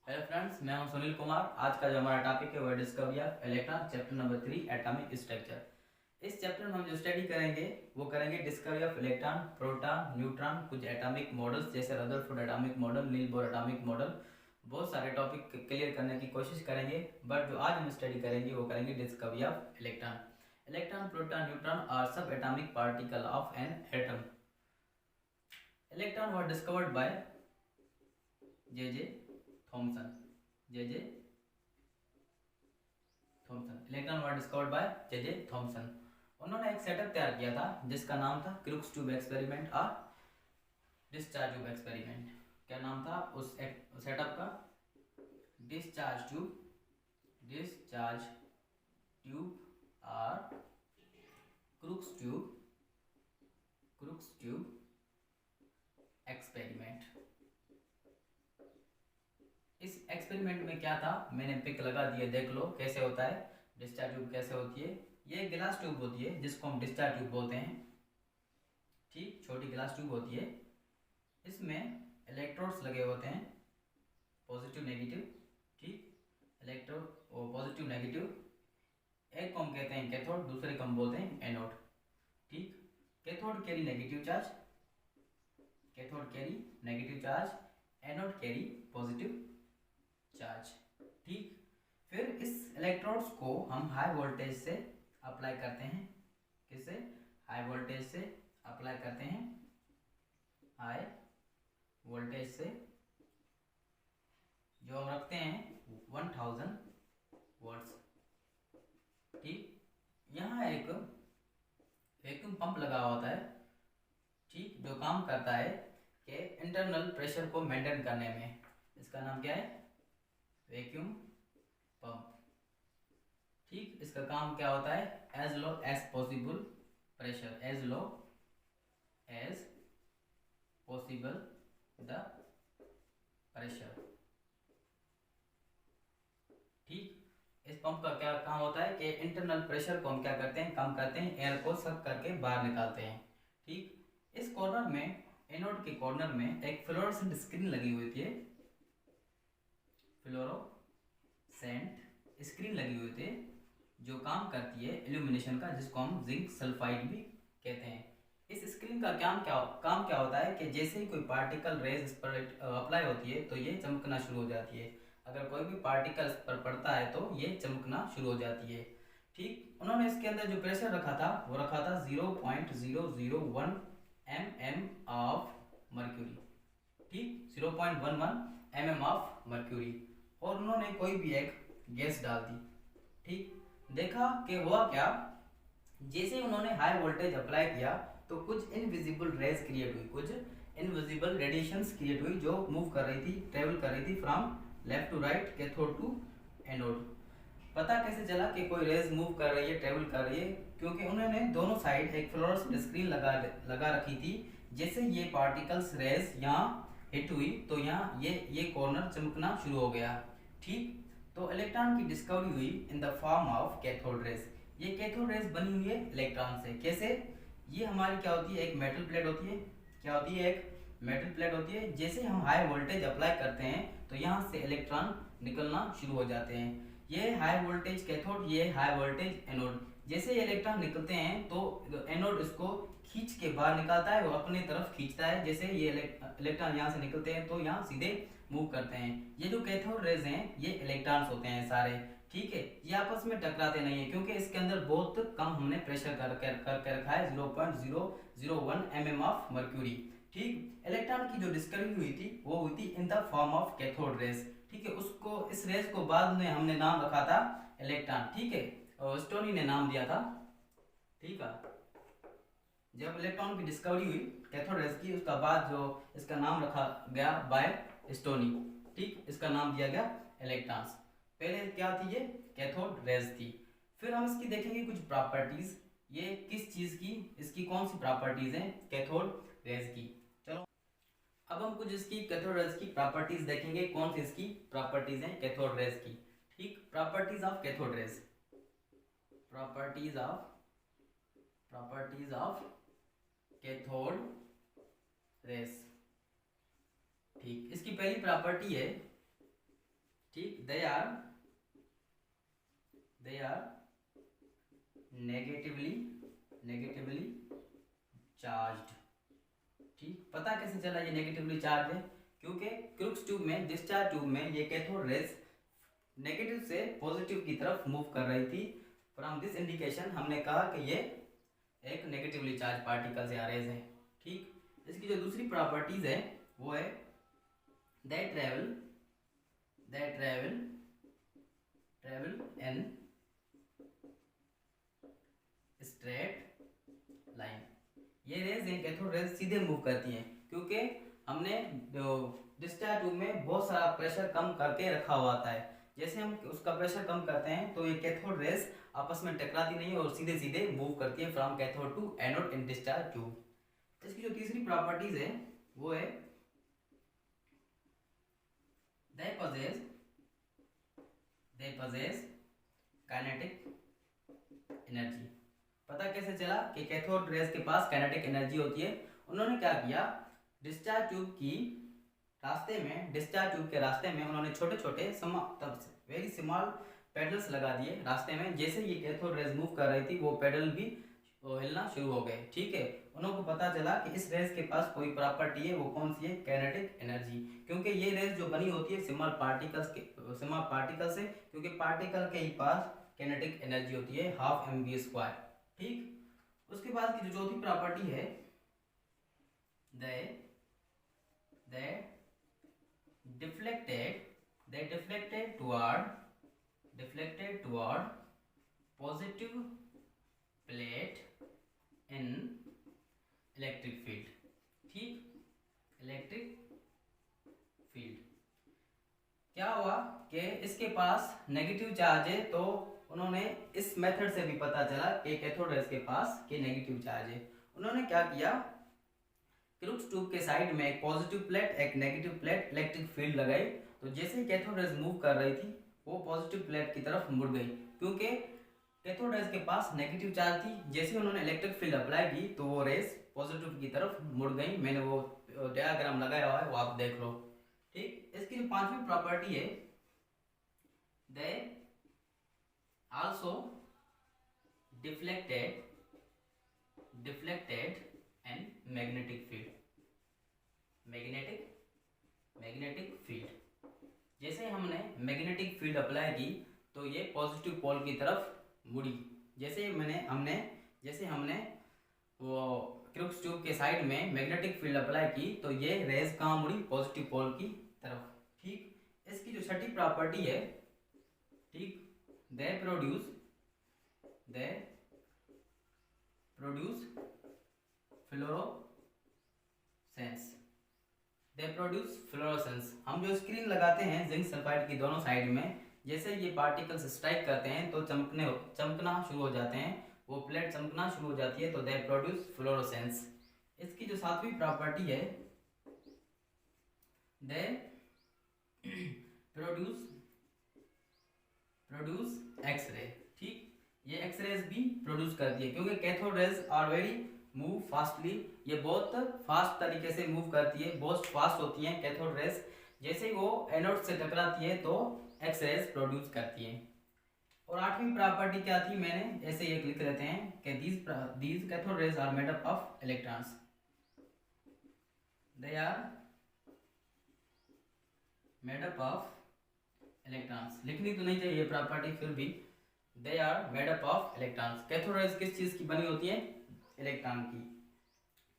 Hello friends, मैं हूं सुनील कुमार। आज का जो हमारा टॉपिक है वो discovery of electron, chapter number 3, atomic structure. इस चैप्टर में हम जो स्टडी करेंगे वो करेंगे discovery of electron, proton, neutron, कुछ एटॉमिक मॉडल्स जैसे Rutherford atomic model, Niels Bohr atomic model. बहुत सारे टॉपिक क्लियर करने की कोशिश करेंगे, बट जो आज हम स्टडी करेंगे वो करेंगे discovery of electron. Electron, proton, neutron are सब atomic particle of an atom. Electron was discovered by J.J. Thomson. J.J. Thomson. Electron was discovered by J.J. Thomson. उन्होंने एक सेटअप तैयार किया था जिसका नाम था क्रूक्स ट्यूब एक्सपेरिमेंट और डिस्चार्ज ट्यूब एक्सपेरिमेंट। क्या नाम था उस सेटअप का? डिस्चार्ज ट्यूब और क्रूक्स ट्यूब एक्सपेरिमेंट। इस एक्सपेरिमेंट में क्या था, मैंने पिक लगा दिए, देख लो कैसे होता है। डिस्चार्ज ट्यूब कैसे होती है? ये गिलास ट्यूब होती है जिसको हम डिस्चार्ज ट्यूब बोलते हैं। ठीक, छोटी गिलास ट्यूब होती है। इसमें इलेक्ट्रोड्स लगे होते हैं, पॉजिटिव नेगेटिव। ठीक, इलेक्ट्रोड और पॉजिटिव नेगेटिव। एक को हम कहते हैं कैथोड, दूसरे को हम बोलते हैं एनोड। ठीक, cathode carry negative charge, anode carry positive charge. ठीक, फिर इस इलेक्ट्रोड्स को हम हाई वोल्टेज से अप्लाई करते हैं। किससे? हाई वोल्टेज से अप्लाई करते हैं, हाई वोल्टेज से, जो हम रखते हैं 1000 वोल्ट्स। ठीक, यहाँ एक वैक्यूम पंप लगा होता है, ठीक, जो काम करता है कि इंटरनल प्रेशर को मेंटेन करने में। इसका नाम क्या है? Vacuum pump. ठीक, इसका काम क्या होता है? As low as possible pressure, as low as possible the pressure. ठीक, इस पंप का क्या काम होता है कि इंटरनल प्रेशर को हम क्या करते हैं? कम करते हैं, एयर को सक करके बाहर निकालते हैं। ठीक, इस कॉर्नर में, एनोड के कॉर्नर में एक फ्लोरोसेंट स्क्रीन लगी हुई थी, फ्लोरोसेंट स्क्रीन लगी हुई थी जो काम करती है इल्यूमिनेशन का, जिसको हम जिंक सल्फाइड भी कहते हैं। इस स्क्रीन का काम क्या होता है कि जैसे ही कोई पार्टिकल रेज इस पर अप्लाई होती है तो ये चमकना शुरू हो जाती है। अगर कोई भी पार्टिकल इस पर पड़ता है तो ये चमकना शुरू हो जाती है। ठीक, उन्होंने इसके अंदर जो प्रेशर रखा था वो रखा था 0.001 mm ऑफ मर्क्यूरी। ठीक, 0.11 mm ऑफ मर्क्यूरी। और उन्होंने कोई भी एक गैस डाल दी। ठीक, देखा कि हुआ क्या, जैसे ही उन्होंने हाई वोल्टेज अप्लाई किया तो कुछ इनविजिबल रेज क्रिएट हुई, कुछ इनविजिबल रेडिएशंस क्रिएट हुई जो मूव कर रही थी, ट्रेवल कर रही थी from left to right, cathode to anode. पता कैसे चला कि कोई रेज मूव कर रही है, ट्रेवल कर रही है? क्योंकि उन्होंने दोनों साइड एक फ्लोरोसेंट स्क्रीन लगा रखी थी। जैसे ये पार्टिकल्स रेज यहाँ हिट हुई तो यहाँ ये कॉर्नर चमकना शुरू हो गया। ठीक, तो इलेक्ट्रॉन की डिस्कवरी हुई in the form of cathode rays. ये कैथोड रेज बनी हुई है इलेक्ट्रॉन से। कैसे? ये हमारी क्या होती है? एक मेटल प्लेट होती है। क्या होती है? एक मेटल प्लेट होती है। जैसे हम हाई वोल्टेज अप्लाई करते हैं तो यहाँ से इलेक्ट्रॉन निकलना शुरू हो जाते हैं। ये हाई वोल्टेज कैथोड, ये हाई वोल्टेज एनोड। जैसे ये इलेक्ट्रॉन निकलते हैं तो एनोड इसको खींच के बाहर निकालता है, वो अपनी तरफ खींचता है। जैसे ये इलेक्ट्रॉन यहाँ से निकलते हैं तो यहाँ सीधे मूव करते हैं। ये जो कैथोड रेज हैं ये इलेक्ट्रॉन्स होते हैं सारे। ठीक है, ये आपस में टकराते नहीं है क्योंकि इसके अंदर बहुत कम हमने प्रेशर करके रखा है, 0.001 mm ऑफ मर्क्यूरी। ठीक, इलेक्ट्रॉन की जो डिस्कवरी हुई थी वो हुई थी in the form of cathode rays. ठीक है, उसको, इस रेज को बाद में हमने नाम रखा था इलेक्ट्रॉन। ठीक है, और स्टोनी ने नाम दिया था। ठीक है, जब इलेक्ट्रॉन की डिस्कवरी हुई कैथोड रेज की, उसका बाद जो इसका नाम रखा गया बाय स्टोनी। ठीक, इसका नाम दिया गया इलेक्ट्रॉन्स। पहले क्या थी? ये कैथोड रेज थी। फिर हम इसकी देखेंगे कुछ प्रॉपर्टीज। ये किस चीज की, इसकी कौन सी प्रॉपर्टीज हैं कैथोड रेज की। चलो अब हम कुछ इसकी कैथोड रेज की प्रॉपर्टीज देखेंगे, कौन सी इसकी प्रॉपर्टीज हैं कैथोड रेज की। ठीक, properties of cathode rays, properties of cathode rays. ठीक, इसकी पहली प्रॉपर्टी है ठीक, दे आर नेगेटिवली चार्ज्ड। ठीक, पता कैसे चला ये नेगेटिवली चार्ज है? क्योंकि क्रूक्स ट्यूब में, डिस्चार्ज ट्यूब में ये कैथोड रेज नेगेटिव से पॉजिटिव की तरफ मूव कर रही थी। फ्रॉम दिस इंडिकेशन हमने कहा कि ये एक नेगेटिवली चार्ज पार्टिकल्स या रेज है। ठीक, इसकी जो दूसरी प्रॉपर्टीज है वो है they travel in straight line। ये रेज हैं कैथोड रेज सीधे मूव करती हैं, क्योंकि हमने डिस्चार्ज ट्यूब में बहुत सारा प्रेशर कम करके रखा हुआ होता है। जैसे हम उसका प्रेशर कम करते हैं तो ये कैथोड रेज आपस में टकराती नहीं है और सीधे सीधे मूव करती है from cathode to anode in discharge tube. इसकी जो तीसरी प्रॉपर्टीज है वो है they possess काइनेटिक एनर्जी। पता कैसे चला कि कैथोड रेज के पास काइनेटिक एनर्जी होती है? उन्होंने क्या किया, डिस्चार्ज ट्यूब के रास्ते में उन्होंने छोटे छोटे वेरी स्मॉल पेडल्स लगा दिए रास्ते में। जैसे ये कैथोड रेज मूव कर रही थी वो पेडल भी हिलना शुरू हो गए। ठीक है, उनको पता चला कि इस रेज के पास कोई प्रॉपर्टी है, वो कौन सी है? Kinetic energy. क्योंकि ये रेज जो बनी होती है स्मॉल पार्टिकल से, क्योंकि पार्टिकल के ही पास काइनेटिक एनर्जी होती है 12 mv²। ठीक, उसके बाद की जो चौथी प्रॉपर्टी है they deflected toward positive plate in electric field. ठीक, इलेक्ट्रिक फील्ड क्या हुआ कि इसके पास नेगेटिव चार्ज है, तो उन्होंने इस मेथड से भी पता चला कि कैथोड रेज के पास के नेगेटिव चार्ज है। उन्होंने क्या किया, क्रूक्स ट्यूब के साइड में एक पॉजिटिव प्लेट एक नेगेटिव प्लेट इलेक्ट्रिक फील्ड लगाई। तो जैसे ही कैथोड रेज मूव कर रही थी वो पॉजिटिव प्लेट की तरफ मुड़ गई, क्योंकि कैथोड रेज के पास नेगेटिव चार्ज थी। जैसे ही उन्होंने इलेक्ट्रिक फील्ड अप्लाई की तो वो रेज पॉजिटिव की तरफ मुड़ गई। मैंने वो डायग्राम लगाया हुआ है, वो आप देख लो। ठीक, इसकी जो पांचवी प्रॉपर्टी है, they also deflected and magnetic field. जैसे हमने मैग्नेटिक फील्ड अप्लाई की तो ये पॉजिटिव पोल की तरफ मुड़ी। जैसे हमने वो क्रूक्स ट्यूब के साइड में मैग्नेटिक फील्ड अप्लाई की तो ये रेज कहाँ मुड़ी? पॉजिटिव पोल की तरफ। ठीक, इसकी जो छठी प्रॉपर्टी है, ठीक, दे प्रोड्यूस फ्लोरोसेंस। हम जो स्क्रीन लगाते हैं जिंक सल्फाइड की दोनों साइड में, जैसे ये पार्टिकल्स स्ट्राइक करते हैं तो चमकना शुरू हो जाते हैं, वो प्लेट चमकना शुरू हो जाती है, तो दे प्रोड्यूस फ्लोरोसेंस। इसकी जो सातवीं प्रॉपर्टी है, दे प्रोड्यूस एक्सरे। ठीक, ये एक्सरेज भी प्रोड्यूस करती है, क्योंकि cathode rays are very move fastly. ये बहुत फास्ट तरीके से मूव करती है, बहुत फास्ट होती हैं कैथोड रेज। जैसे ही वो एनोड से टकराती है तो एक्सरेज प्रोड्यूस करती है। और आठवीं प्रॉपर्टी क्या थी, मैंने ऐसे एक लिख लेते हैं कि these cathode rays are made up of electrons. They are made up of electrons. लिखनी तो नहीं चाहिए प्रॉपर्टी, फिर भी they are made up of electrons. Cathode rays किस चीज की बनी होती है? इलेक्ट्रॉन की।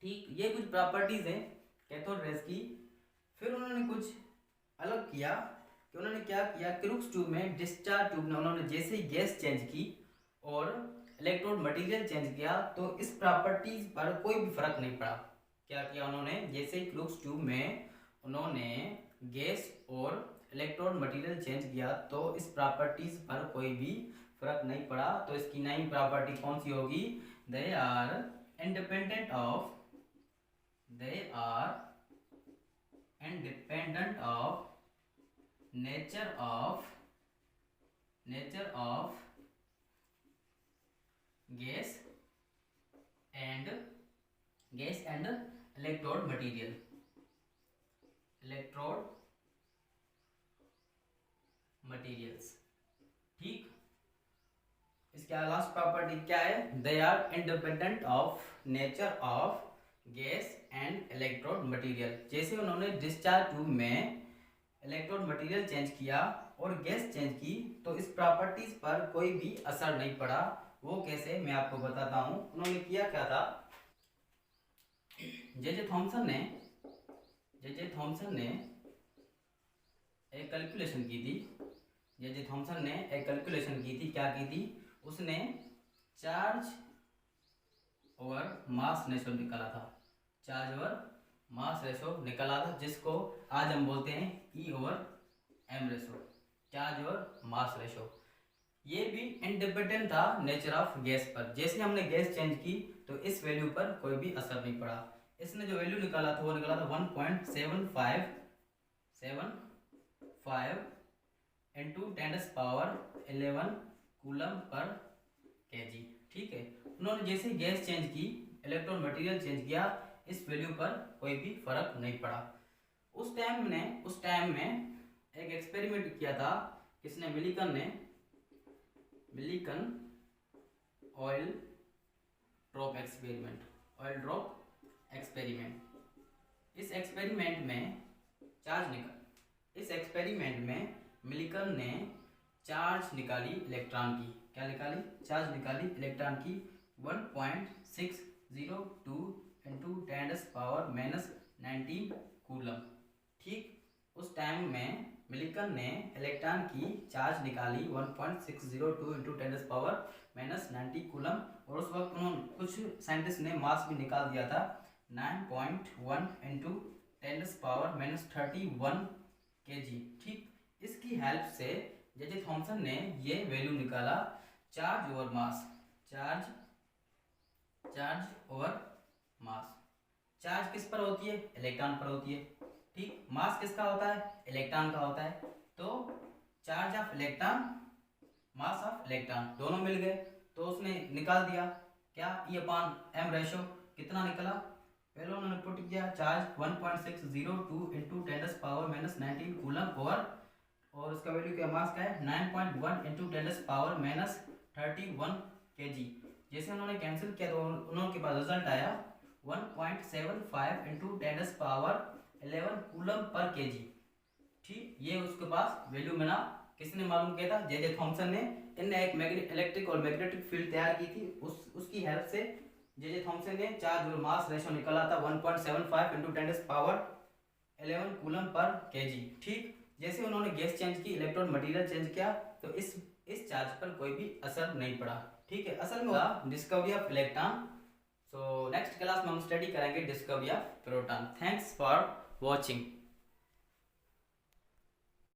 ठीक, ये कुछ प्रॉपर्टीज हैं कैथोड रेज की। फिर उन्होंने कुछ अलग किया कि उन्होंने क्या किया, क्रूक्स ट्यूब में डिस्चार्ज ट्यूब में उन्होंने जैसे ही गैस चेंज की और इलेक्ट्रोड मटेरियल चेंज किया तो इस प्रॉपर्टीज पर कोई भी फर्क नहीं पड़ा। क्या किया उन्होंने, जैसे ही क्रूक्स ट्यूब में उन्होंने गैस और इलेक्ट्रोड मटेरियल चेंज किया तो इस प्रॉपर्टीज पर कोई भी फर्क नहीं पड़ा। तो इसकी नई प्रॉपर्टी कौन सी होगी? They are independent of nature of gas and electrode material. Materials. ठीक, इसका लास्ट प्रॉपर्टी क्या है? They are independent of nature of gas and electrode material. जैसे उन्होंने डिस्चार्ज ट्यूब में इलेक्ट्रोड मटेरियल चेंज किया और गैस चेंज की, तो इस प्रॉपर्टीज पर कोई भी असर नहीं पड़ा। वो कैसे, मैं आपको बताता हूँ। उन्होंने किया क्या था, जे थॉमसन ने एक कैलकुलेशन की थी। जे थॉमसन ने एक कैलकुलेशन की थी। क्या की थी? उसने चार्ज ओवर मास रेशो निकाला था। चार्ज ओवर मास रेशो निकाला था, जिसको आज हम बोलते हैं e over m ratio, charge over mass ratio. ये भी इंडिपेंडेंट था नेचर ऑफ गैस पर। जैसे हमने गैस चेंज की तो इस वैल्यू पर कोई भी असर नहीं पड़ा। इसने जो वैल्यू निकाला था वो निकाला था 1.75 इंटू 10⁻11 कूलम पर केजी। ठीक है, उन्होंने जैसे गैस चेंज की, इलेक्ट्रॉन मटेरियल चेंज किया, इस वैल्यू पर कोई भी फर्क नहीं पड़ा। उस टाइम में एक एक्सपेरिमेंट किया था। किसने? Millikan oil drop experiment. इस एक्सपेरिमेंट में मिलिकन ने चार्ज निकाली इलेक्ट्रॉन की। क्या निकाली? चार्ज निकाली इलेक्ट्रॉन की 1.602 इंटू 10⁻⁻19 कूलम। ठीक, उस टाइम में मिलिकन ने इलेक्ट्रॉन की चार्ज निकाली 1.602 इंटू 10⁻⁻19 कूलम। और उस वक्त उन्होंने, कुछ साइंटिस्ट ने मास भी निकाल दिया था 9.1 इंटू 10⁻31 केजी। ठीक, इसकी हेल्प से जे थॉमसन ने ये वैल्यू निकाला, चार्ज ओवर मास। चार्ज ओवर मास। चार्ज किस पर होती है? इलेक्ट्रॉन पर होती है। ठीक, मास किसका होता है? इलेक्ट्रॉन का होता है। तो charge of electron, mass of electron दोनों मिल गए। तो उसने निकाल दिया क्या? E/m ratio. कितना निकला? पहले उन्होंने पुट किया चार्ज 1.602 इंटू 10⁻⁻19 कूलम और उसका वैल्यू क्या, मास का है 9.1 इंटू 10⁻31 केजी। जैसे उन्होंने कैंसिल किया तो उनके पास रिजल्ट आया 1.75 इंटू 10⁻11 कूलम पर केजी। ठीक, ये उसके पास वैल्यू मिला। किसने मालूम किया था? जे थॉमसन ने। इनने एक इलेक्ट्रिक और मैग्नेटिक फील्ड तैयार की थी। उसकी हेल्प से जे थॉमसन ने चार्ज और मास रेशो निकाला था 1.75 इंटू 10⁻11 कूलम पर केजी। ठीक, जैसे उन्होंने गैस चेंज की, इलेक्ट्रॉन मटेरियल चेंज किया, तो इस चार्ज पर कोई भी असर नहीं पड़ा। ठीक है, असल में discovery of electron. So next class में हम स्टडी करेंगे discovery of proton. Thanks for watching.